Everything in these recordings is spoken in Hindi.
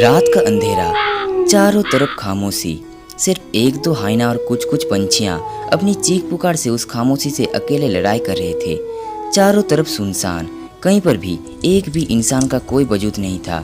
रात का अंधेरा, चारों तरफ खामोशी। सिर्फ एक दो हाइना और कुछ कुछ पंछियां अपनी चीख पुकार से उस खामोशी से अकेले लड़ाई कर रहे थे। चारों तरफ सुनसान, कहीं पर भी एक भी इंसान का कोई वजूद नहीं था।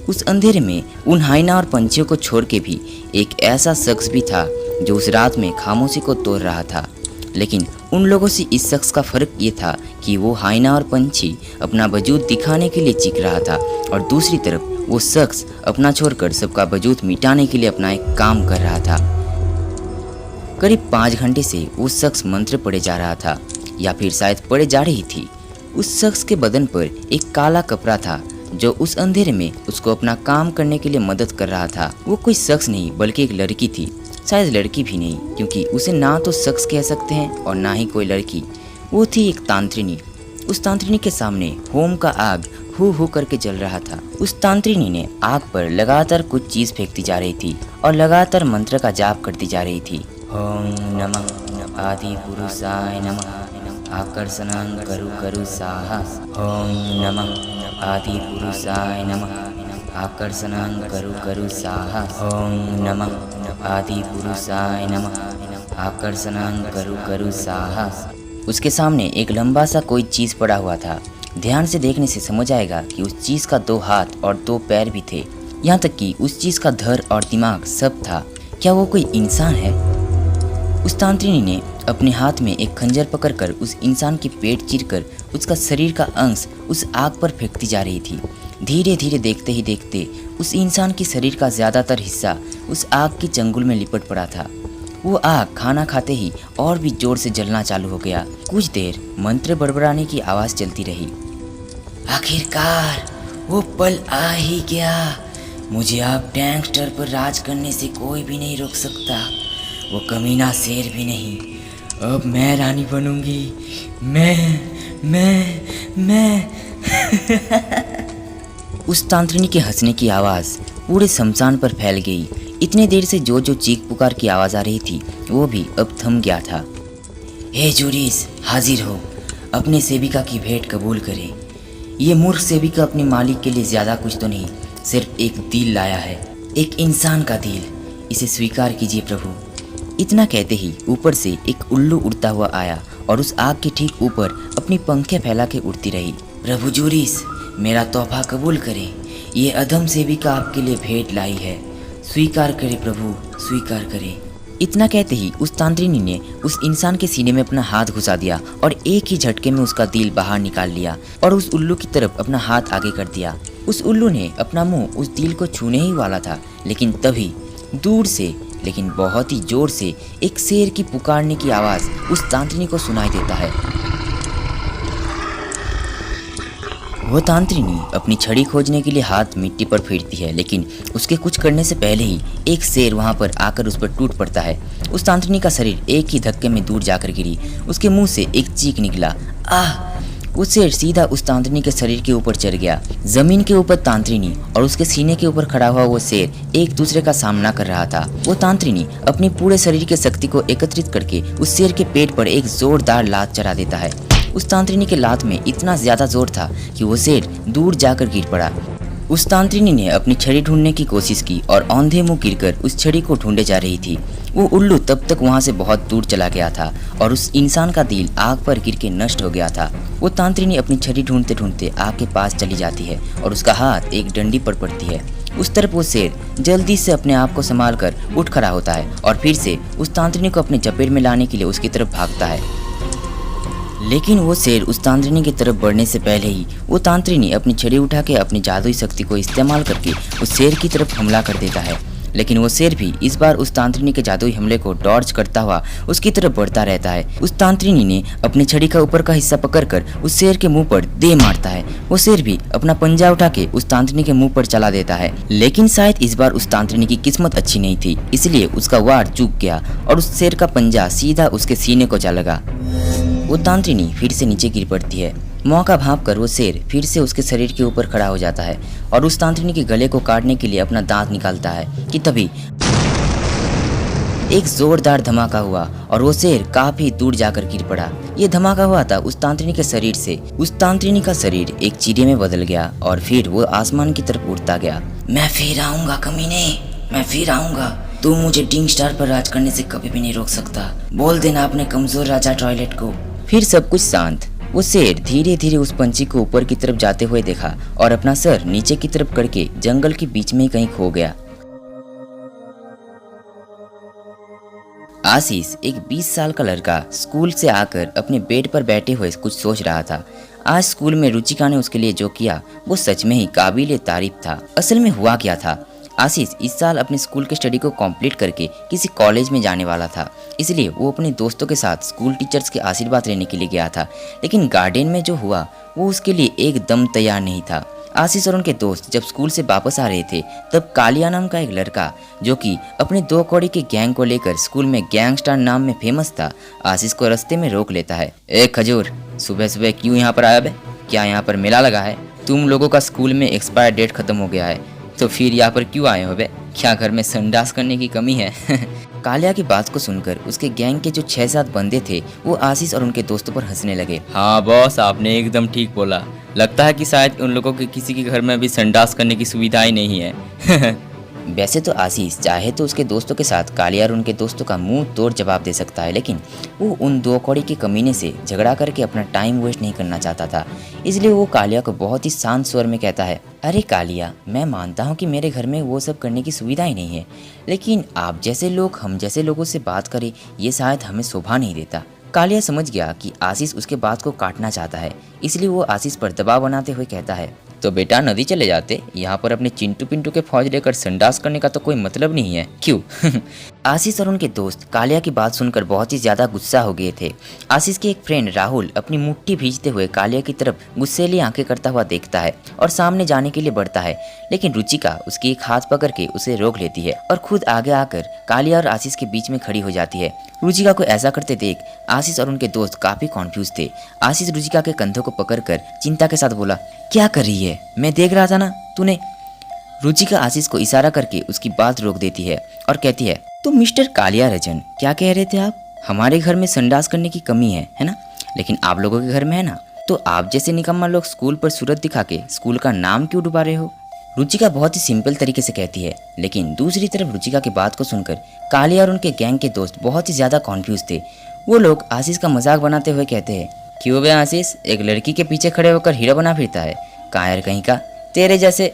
उस अंधेरे में उन हाइना और पंछियों को छोड़ के भी एक ऐसा शख्स भी था जो उस रात में खामोशी को तोड़ रहा था। लेकिन उन लोगों से इस शख्स का फ़र्क ये था कि वो हाइना और पंछी अपना वजूद दिखाने के लिए चीख रहा था और दूसरी तरफ वो शख्स अपना छोड़कर सबका वजूद मिटाने के लिए अपना एक काम कर रहा था। करीब 5 घंटे से वो शख्स मंत्र पढ़े जा रहा था, या फिर शायद पढ़े जा रही थी। उस शख्स के बदन पर एक काला कपड़ा था जो उस अंधेरे में उसको अपना काम करने के लिए मदद कर रहा था। वो कोई शख्स नहीं बल्कि एक लड़की थी, शायद लड़की भी नहीं, क्योंकि उसे ना तो शख्स कह सकते हैं और ना ही कोई लड़की। वो थी एक तांत्रिनी। उस तांत्रिनी के सामने होम का आग हू हू करके जल रहा था। उस तांत्रिनी ने आग पर लगातार कुछ चीज फेंकती जा रही थी और लगातार मंत्र का जाप करती जा रही थी। ओम नमः आदि पुरुषाय नमः आकर्षणं करु करु साहस। ओम नमः आदि पुरुषाय नमः आकर्षणं करु करु साहस। ओम नमः आदि पुरुषाय नमः आकर्षणं करु करु साहस। उसके सामने एक लंबा सा कोई चीज पड़ा हुआ था। ध्यान से देखने से समझ आएगा कि उस चीज का 2 हाथ और 2 पैर भी थे, यहाँ तक कि उस चीज का धड़ और दिमाग सब था। क्या वो कोई इंसान है? उस तांत्रिनी ने अपने हाथ में एक खंजर पकड़कर उस इंसान की पेट चीरकर उसका शरीर का अंश उस आग पर फेंकती जा रही थी। धीरे धीरे देखते ही देखते उस इंसान के शरीर का ज्यादातर हिस्सा उस आग की चंगुल में लिपट पड़ा था। वो आग खाना खाते ही और भी जोर से जलना चालू हो गया। कुछ देर मंत्र बड़बड़ाने की आवाज चलती रही। आखिरकार वो पल आ ही गया। मुझे अब गैंगस्टर पर राज करने से कोई भी नहीं रोक सकता, वो कमीना शेर भी नहीं। अब मैं रानी बनूंगी। मैं उस तांत्रिनी के हंसने की आवाज पूरे शमशान पर फैल गई। इतने देर से जो चीख पुकार की आवाज आ रही थी वो भी अब थम गया था। हे जुरीस, हाजिर हो, अपने सेविका की भेंट कबूल करें। ये मूर्ख सेविका अपने मालिक के लिए ज्यादा कुछ तो नहीं, सिर्फ एक दिल लाया है, एक इंसान का दिल। इसे स्वीकार कीजिए प्रभु। इतना कहते ही ऊपर से एक उल्लू उड़ता हुआ आया और उस आग के ठीक ऊपर अपनी पंखें फैला के उड़ती रही। प्रभु जुरीस, मेरा तोहफा कबूल करें। ये अधम सेविका आपके लिए भेंट लाई है, स्वीकार करें प्रभु, स्वीकार करें। इतना कहते ही उस तांत्रिनी ने उस इंसान के सीने में अपना हाथ घुसा दिया और एक ही झटके में उसका दिल बाहर निकाल लिया और उस उल्लू की तरफ अपना हाथ आगे कर दिया। उस उल्लू ने अपना मुंह उस दिल को छूने ही वाला था, लेकिन तभी दूर से, लेकिन बहुत ही जोर से, एक शेर की पुकारने की आवाज उस तांत्रिनी को सुनाई देता है। वो तांत्रिनी अपनी छड़ी खोजने के लिए हाथ मिट्टी पर फेरती है, लेकिन उसके कुछ करने से पहले ही एक शेर वहां पर आकर उस पर टूट पड़ता है। उस तांत्रिनी का शरीर एक ही धक्के में दूर जाकर गिरी। उसके मुंह से एक चीख निकला, आह! वो शेर सीधा उस तांत्रिनी के शरीर के ऊपर चढ़ गया। जमीन के ऊपर तांत्रिनी और उसके सीने के ऊपर खड़ा हुआ वो शेर एक दूसरे का सामना कर रहा था। वो तांत्रिनी अपनी पूरे शरीर की शक्ति को एकत्रित करके उस शेर के पेट पर एक जोरदार लात चढ़ा देता है। उस तांत्रिनी के लात में इतना ज्यादा जोर था कि वो शेर दूर जाकर गिर पड़ा। उस तांत्रिनी ने अपनी छड़ी ढूंढने की कोशिश की और औंधे मुंह गिरकर उस छड़ी को ढूंढे जा रही थी। वो उल्लू तब तक वहां से बहुत दूर चला गया था और उस इंसान का दिल आग पर गिर के नष्ट हो गया था। वो तांत्रिनी अपनी छड़ी ढूंढते ढूंढते आग के पास चली जाती है और उसका हाथ एक डंडी पर पड़ती है। उस तरफ वो शेर जल्दी से अपने आप को संभाल कर उठ खड़ा होता है और फिर से उस तांत्रिनी को अपने चपेट में लाने के लिए उसकी तरफ भागता है। लेकिन वो शेर उस तांत्रिनी की तरफ बढ़ने से पहले ही वो तांत्रिनी अपनी छड़ी उठा के अपनी जादुई शक्ति को इस्तेमाल करके उस शेर की तरफ हमला कर देता है। लेकिन वो शेर भी इस बार उस तांत्रिनी के जादुई हमले को डॉज करता हुआ उसकी तरफ बढ़ता रहता है। उस तांत्रिनी ने अपनी छड़ी का ऊपर का हिस्सा पकड़कर उस शेर के मुंह पर दे मारता है। वो शेर भी अपना पंजा उठा के उस तांत्रिनी के मुंह पर चला देता है, लेकिन शायद इस बार उस तांत्रिनी की किस्मत अच्छी नहीं थी, इसलिए उसका वार चूक गया और उस शेर का पंजा सीधा उसके सीने को जा लगा। वो तांत्रिनी फिर से नीचे गिर पड़ती है। मौका भांपकर वो शेर फिर से उसके शरीर के ऊपर खड़ा हो जाता है और उस तांत्रिनी के गले को काटने के लिए अपना दांत निकालता है कि तभी एक जोरदार धमाका हुआ और वो शेर काफी दूर जाकर गिर पड़ा। ये धमाका हुआ था उस तांत्रिनी के शरीर से। उस तांत्रिनी का शरीर एक चिड़िया में बदल गया और फिर वो आसमान की तरफ उड़ता गया। मैं फिर आऊंगा कमीने, मैं फिर आऊंगा। तू मुझे डिंग स्टार पर राज करने से कभी भी नहीं रोक सकता। बोल देना अपने कमजोर राजा टॉयलेट को। फिर सब कुछ शांत। वो शेर धीरे धीरे उस पंछी को ऊपर की तरफ जाते हुए देखा और अपना सर नीचे की तरफ करके जंगल के बीच में ही कहीं खो गया। आशीष एक 20 साल का लड़का स्कूल से आकर अपने बेड पर बैठे हुए कुछ सोच रहा था। आज स्कूल में रुचिका ने उसके लिए जो किया वो सच में ही काबिले तारीफ था। असल में हुआ क्या था, आशीष इस साल अपने स्कूल के स्टडी को कंप्लीट करके किसी कॉलेज में जाने वाला था। इसलिए वो अपने दोस्तों के साथ स्कूल टीचर्स के आशीर्वाद लेने के लिए गया था। लेकिन गार्डन में जो हुआ वो उसके लिए एकदम तैयार नहीं था। आशीष और उनके दोस्त जब स्कूल से वापस आ रहे थे तब कालिया नाम का एक लड़का जो कि अपने 2 कौड़ी के गैंग को लेकर स्कूल में गैंगस्टर नाम में फेमस था, आशीष को रास्ते में रोक लेता है। ए खजूर, सुबह सुबह क्यों यहाँ पर आया बे? क्या यहाँ पर मेला लगा है? तुम लोगों का स्कूल में एक्सपायर डेट खत्म हो गया है तो फिर यहाँ पर क्यों आए हो बे? क्या घर में संडास करने की कमी है? कालिया की बात को सुनकर उसके गैंग के जो 6-7 बंदे थे वो आशीष और उनके दोस्तों पर हंसने लगे। हाँ बॉस, आपने एकदम ठीक बोला। लगता है कि शायद उन लोगों के किसी के घर में भी संडास करने की सुविधा ही नहीं है। वैसे तो आशीष चाहे तो उसके दोस्तों के साथ कालिया और उनके दोस्तों का मुंह तोड़ जवाब दे सकता है, लेकिन वो उन 2 कौड़ी के कमीने से झगड़ा करके अपना टाइम वेस्ट नहीं करना चाहता था। इसलिए वो कालिया को बहुत ही शांत स्वर में कहता है, अरे कालिया, मैं मानता हूँ कि मेरे घर में वो सब करने की सुविधा ही नहीं है, लेकिन आप जैसे लोग हम जैसे लोगों से बात करें ये शायद हमें शोभा नहीं देता। कालिया समझ गया कि आशीष उसके बात को काटना चाहता है, इसलिए वो आशीष पर दबाव बनाते हुए कहता है, तो बेटा नदी चले जाते, यहाँ पर अपने चिंटू पिंटू के फौज लेकर संडास करने का तो कोई मतलब नहीं है, क्यों? आशीष और उनके दोस्त कालिया की बात सुनकर बहुत ही ज्यादा गुस्सा हो गए थे। आशीष के एक फ्रेंड राहुल अपनी मुट्ठी भींचते हुए कालिया की तरफ गुस्सेली आंखें करता हुआ देखता है और सामने जाने के लिए बढ़ता है, लेकिन रुचिका उसकी एक हाथ पकड़ के उसे रोक लेती है और खुद आगे आकर कालिया और आशीष के बीच में खड़ी हो जाती है। रुचिका को ऐसा करते देख आशीष और उनके दोस्त काफी कॉन्फ्यूज थे। आशीष रुचिका के कंधों को पकड़कर चिंता के साथ बोला, क्या कर रही है? मैं देख रहा था ना तूने। रुचिका आशीष को इशारा करके उसकी बात रोक देती है और कहती है, तो मिस्टर कालिया रजन, क्या कह रहे थे आप? हमारे घर में संडास करने की कमी है ना? लेकिन आप लोगों के घर में है ना? तो आप जैसे निकम्मा लोग स्कूल पर सूरत दिखा के स्कूल का नाम क्यों डुबा रहे हो? रुचिका बहुत ही सिंपल तरीके से कहती है, लेकिन दूसरी तरफ रुचिका की बात को सुनकर कालिया और उनके गैंग के दोस्त बहुत ही ज्यादा कॉन्फ्यूज थे। वो लोग आशीष का मजाक बनाते हुए कहते हैं, क्यों बे आशीष, एक लड़की के पीछे खड़े होकर हीरो बना फिरता है? कायर कहीं का, तेरे जैसे।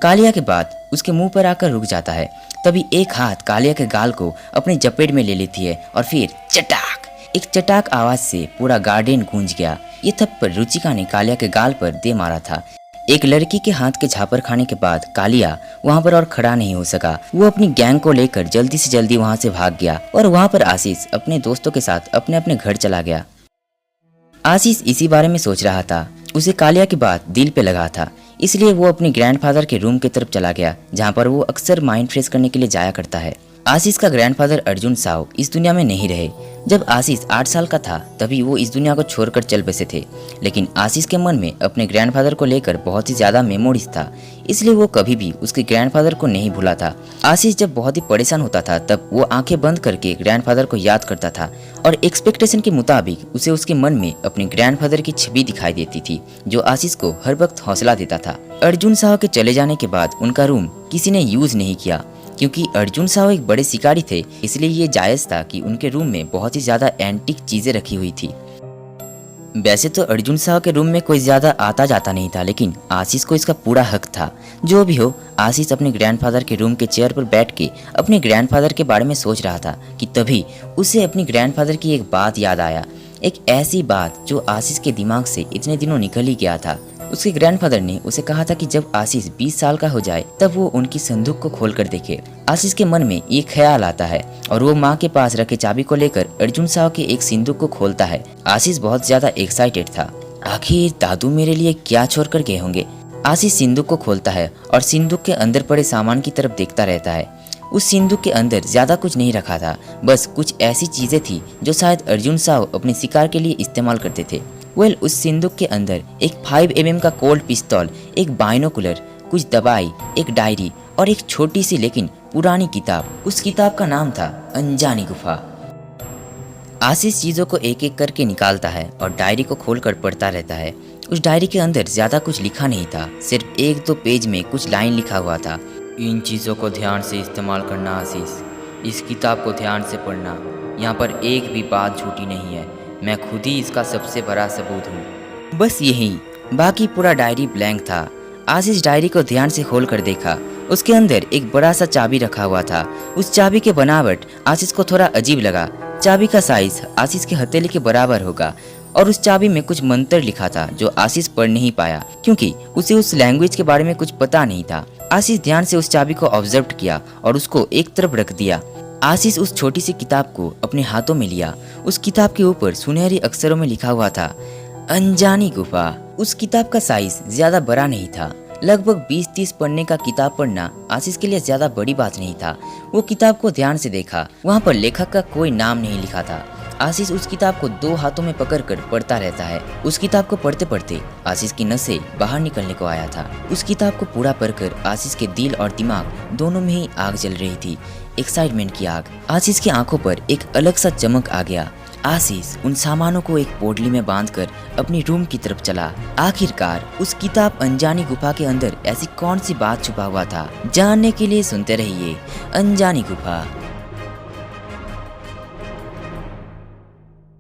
कालिया के बाद उसके मुंह पर आकर रुक जाता है। तभी एक हाथ कालिया के गाल को अपनी जपेट में ले लेती है और फिर चटाक, एक चटाक आवाज से पूरा गार्डन गूंज गया। ये थप्पड़ रुचिका ने कालिया के गाल पर दे मारा था। एक लड़की के हाथ के झापर खाने के बाद कालिया वहां पर और खड़ा नहीं हो सका। वो अपनी गैंग को लेकर जल्दी से जल्दी वहां से भाग गया और वहां पर आशीष अपने दोस्तों के साथ अपने अपने घर चला गया। आशीष इसी बारे में सोच रहा था। उसे कालिया की बात दिल पे लगा था, इसलिए वो अपने ग्रैंडफादर के रूम की तरफ चला गया जहाँ पर वो अक्सर माइंड फ्रेश करने के लिए जाया करता है। आशीष का ग्रैंडफादर अर्जुन साव इस दुनिया में नहीं रहे। जब आशीष 8 साल का था तभी वो इस दुनिया को छोड़कर चल बसे थे, लेकिन आशीष के मन में अपने ग्रैंडफादर को लेकर बहुत ही ज्यादा मेमोरीज था, इसलिए वो कभी भी उसके ग्रैंडफादर को नहीं भूला था। आशीष जब बहुत ही परेशान होता था तब वो आंखें बंद करके ग्रैंडफादर को याद करता था और एक्सपेक्टेशन के मुताबिक उसे उसके मन में अपने ग्रैंडफादर की छवि दिखाई देती थी जो आशीष को हर वक्त हौसला देता था। अर्जुन साव के चले जाने के बाद उनका रूम किसी ने यूज नहीं किया, क्योंकि अर्जुन साव एक बड़े शिकारी थे, इसलिए ये जायज था कि उनके रूम में बहुत ही ज्यादा एंटीक चीजें रखी हुई थी। वैसे तो अर्जुन साव के रूम में कोई ज्यादा आता जाता नहीं था, लेकिन आशीष को इसका पूरा हक था। जो भी हो, आशीष अपने ग्रैंडफादर के रूम के चेयर पर बैठ के अपने ग्रैंडफादर के बारे में सोच रहा था कि तभी उसे अपनी ग्रैंडफादर की एक बात याद आया, एक ऐसी बात जो आशीष के दिमाग से इतने दिनों निकल ही गया था। उसके ग्रैंडफादर ने उसे कहा था कि जब आशीष 20 साल का हो जाए तब वो उनकी संदूक को खोलकर देखे। आशीष के मन में एक ख्याल आता है और वो माँ के पास रखे चाबी को लेकर अर्जुन साव के एक सिंदूक को खोलता है। आशीष बहुत ज्यादा एक्साइटेड था, आखिर दादू मेरे लिए क्या छोड़ कर गए होंगे। आशीष सिंदूक को खोलता है और सिंदूक के अंदर पड़े सामान की तरफ देखता रहता है। उस सिंदूक के अंदर ज्यादा कुछ नहीं रखा था, बस कुछ ऐसी चीजें थी जो शायद अर्जुन साव अपने शिकार के लिए इस्तेमाल करते थे। उस सिंदूक के अंदर एक 5mm का कोल्ड पिस्तौल, एक बाइनोकुलर, कुछ दवाई, एक डायरी और एक छोटी सी लेकिन पुरानी किताब। उस किताब का नाम था अनजानी गुफा। आशीष चीज़ों को एक एक करके निकालता है और डायरी को खोलकर पढ़ता रहता है। उस डायरी के अंदर ज़्यादा कुछ लिखा नहीं था, सिर्फ एक दो पेज में कुछ लाइन लिखा हुआ था। इन चीज़ों को ध्यान से इस्तेमाल करना आशीष, इस किताब को ध्यान से पढ़ना, यहाँ पर एक भी बात झूठी नहीं है, मैं खुद ही इसका सबसे बड़ा सबूत हूँ। बस यही, बाकी पूरा डायरी ब्लैंक था। आशीष डायरी को ध्यान से खोल कर देखा, उसके अंदर एक बड़ा सा चाबी रखा हुआ था। उस चाबी के बनावट आशीष को थोड़ा अजीब लगा। चाबी का साइज आशीष के हथेली के बराबर होगा और उस चाबी में कुछ मंत्र लिखा था जो आशीष पढ़ नहीं पाया क्योंकि उसे उस लैंग्वेज के बारे में कुछ पता नहीं था। आशीष ध्यान से उस चाबी को ऑब्जर्व किया और उसको एक तरफ रख दिया। आशीष उस छोटी सी किताब को अपने हाथों में लिया। उस किताब के ऊपर सुनहरी अक्षरों में लिखा हुआ था अनजानी गुफा। उस किताब का साइज ज्यादा बड़ा नहीं था, लगभग 20-30 पन्ने का किताब पढ़ना आशीष के लिए ज्यादा बड़ी बात नहीं था। वो किताब को ध्यान से देखा, वहाँ पर लेखक का कोई नाम नहीं लिखा था। आशीष उस किताब को 2 हाथों में पकड़कर पढ़ता रहता है। उस किताब को पढ़ते पढ़ते आशीष की नसें बाहर निकलने को आया था। उस किताब को पूरा पढ़कर आशीष के दिल और दिमाग दोनों में ही आग जल रही थी, एक्साइटमेंट की आग। आशीष की आंखों पर एक अलग सा चमक आ गया। आशीष उन सामानों को एक पोटली में बांधकर अपनी रूम की तरफ चला। आखिरकार उस किताब अनजानी गुफा के अंदर ऐसी कौन सी बात छुपा हुआ था, जानने के लिए सुनते रहिए अनजानी गुफा।